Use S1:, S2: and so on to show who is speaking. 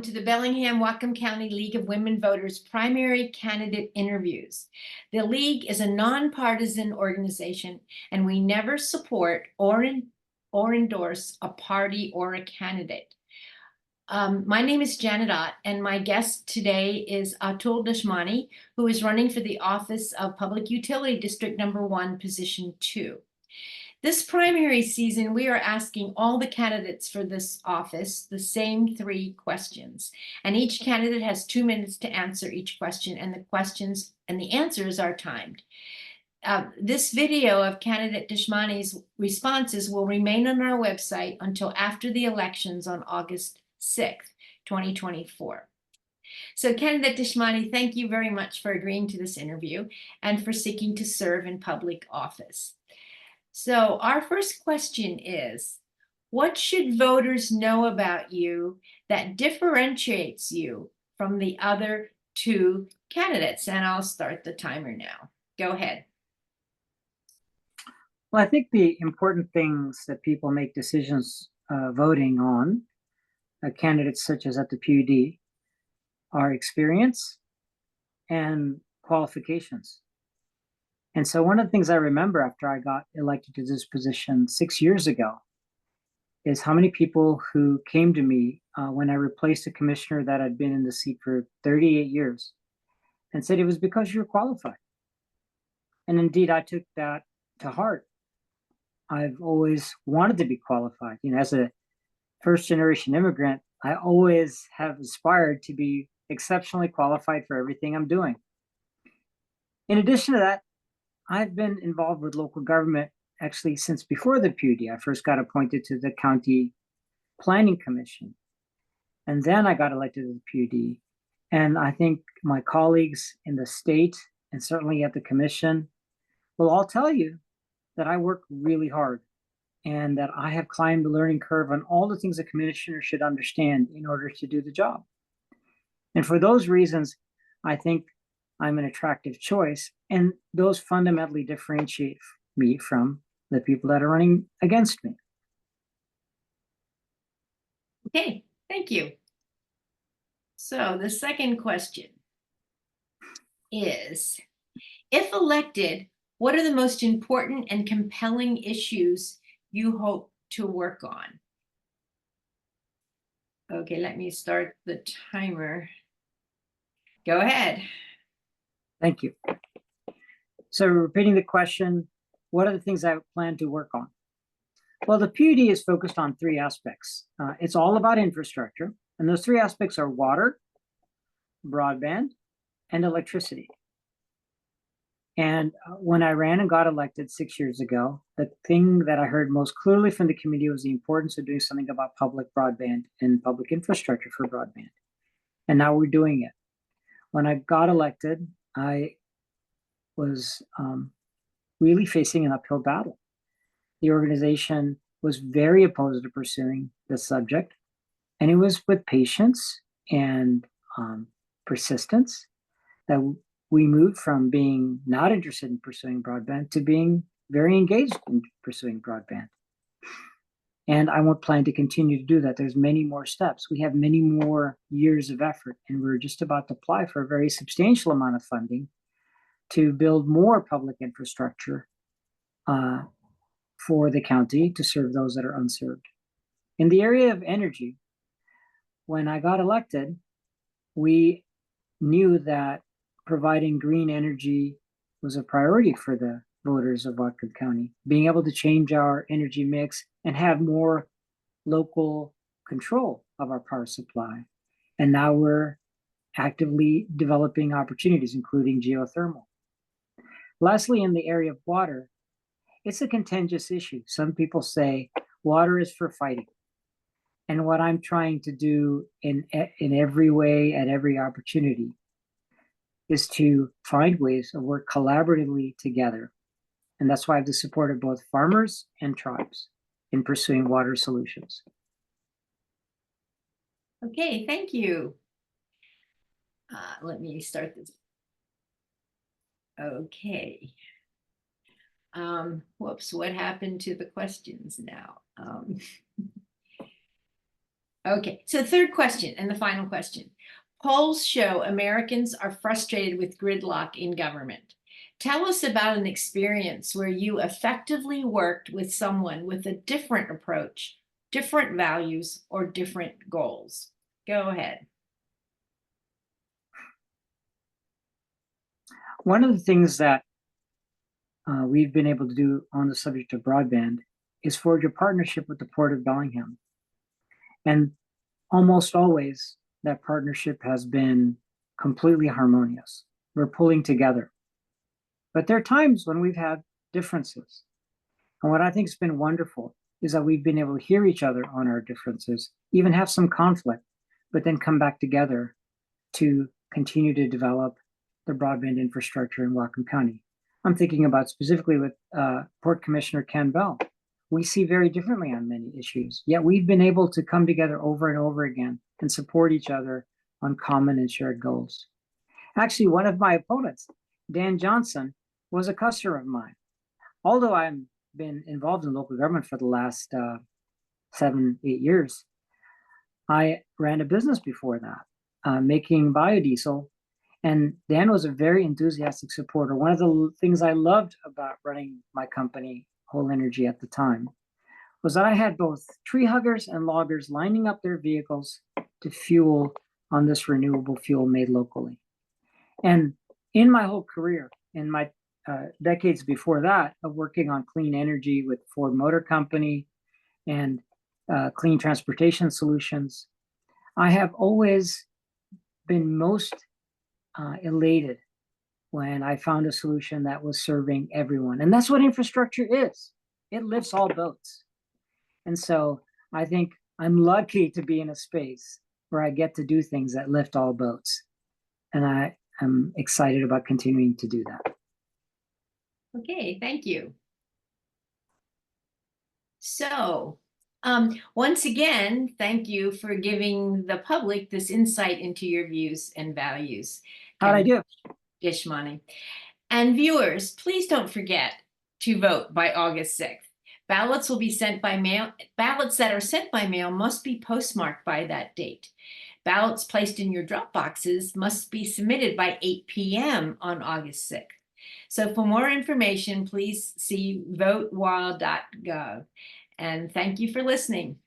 S1: to the Bellingham-Whatcom County League of Women Voters primary candidate interviews. The League is a nonpartisan organization, and we never support or endorse a party or a candidate. My name is Janet Ott, and my guest today is Atul Deshmane, who is running for the office of Public Utility District Number 1, Position 2. This primary season, we are asking all the candidates for this office the same 3 questions, and each candidate has 2 minutes to answer each question, and the answers are timed. This video of candidate Deshmane's responses will remain on our website until after the elections on August 6th, 2024. So candidate Deshmane, thank you very much for agreeing to this interview and for seeking to serve in public office. So our first question is, what should voters know about you that differentiates you from the other 2 candidates? And I'll start the timer now. Go ahead.
S2: Well, I think the important things that people make decisions voting on candidates such as at the PUD are experience and qualifications. And so one of the things I remember after I got elected to this position 6 years ago is how many people who came to me when I replaced a commissioner that had been in the seat for 38 years and said it was because you're qualified. And indeed, I took that to heart. I've always wanted to be qualified. You know, as a first-generation immigrant, I always have aspired to be exceptionally qualified for everything I'm doing. In addition to that, I've been involved with local government actually since before the PUD. I first got appointed to the County Planning Commission, and then I got elected to the PUD. And I think my colleagues in the state and certainly at the commission will all tell you that I work really hard and that I have climbed the learning curve on all the things a commissioner should understand in order to do the job. And for those reasons, I think I'm an attractive choice, and those fundamentally differentiate me from the people that are running against me.
S1: Okay, thank you. So the second question is, if elected, what are the most important and compelling issues you hope to work on? Okay, let me start the timer. Go ahead.
S2: Thank you. So repeating the question, what are the things I plan to work on? Well, the PUD is focused on 3 aspects. It's all about infrastructure, and those 3 aspects are water, broadband, and electricity. And when I ran and got elected 6 years ago, the thing that I heard most clearly from the community was the importance of doing something about public broadband and public infrastructure for broadband. And now we're doing it. When I got elected, I was really facing an uphill battle. The organization was very opposed to pursuing this subject, and it was with patience and persistence that we moved from being not interested in pursuing broadband to being very engaged in pursuing broadband. And I won't plan to continue to do that. There's many more steps. We have many more years of effort, and we're just about to apply for a very substantial amount of funding to build more public infrastructure for the county to serve those that are unserved. In the area of energy, when I got elected, we knew that providing green energy was a priority for the voters of Whatcom County. Being able to change our energy mix and have more local control of our power supply. And now we're actively developing opportunities, including geothermal. Lastly, in the area of water, it's a contentious issue. Some people say water is for fighting. And what I'm trying to do in every way, at every opportunity, is to find ways to work collaboratively together. And that's why I have the support of both farmers and tribes in pursuing water solutions.
S1: Okay, thank you. Let me start this. Okay. Whoops, what happened to the questions now? Okay, so third question and the final question. Polls show Americans are frustrated with gridlock in government. Tell us about an experience where you effectively worked with someone with a different approach, different values, or different goals. Go ahead.
S2: One of the things that we've been able to do on the subject of broadband is forge a partnership with the Port of Bellingham. And almost always that partnership has been completely harmonious. We're pulling together. But there are times when we've had differences. And what I think has been wonderful is that we've been able to hear each other on our differences, even have some conflict, but then come back together to continue to develop the broadband infrastructure in Whatcom County. I'm thinking about specifically with Port Commissioner Ken Bell. We see very differently on many issues, yet we've been able to come together over and over again and support each other on common and shared goals. Actually, one of my opponents, Dan Johnson, was a customer of mine. Although I've been involved in local government for the last 7-8 years, I ran a business before that, making biodiesel. And Dan was a very enthusiastic supporter. One of the things I loved about running my company, Whole Energy at the time, was that I had both tree huggers and loggers lining up their vehicles to fuel on this renewable fuel made locally. And in my whole career, in my decades before that, of working on clean energy with Ford Motor Company and clean transportation solutions, I have always been most elated when I found a solution that was serving everyone. And that's what infrastructure is. It lifts all boats. And so I think I'm lucky to be in a space where I get to do things that lift all boats. And I am excited about continuing to do that.
S1: Okay, thank you. So, once again, thank you for giving the public this insight into your views and values.
S2: How'd I do?
S1: Deshmane. And viewers, please don't forget to vote by August 6th. Ballots will be sent by mail. Ballots that are sent by mail must be postmarked by that date. Ballots placed in your drop boxes must be submitted by 8 p.m. on August 6th. So for more information, please see votewa.gov. And thank you for listening.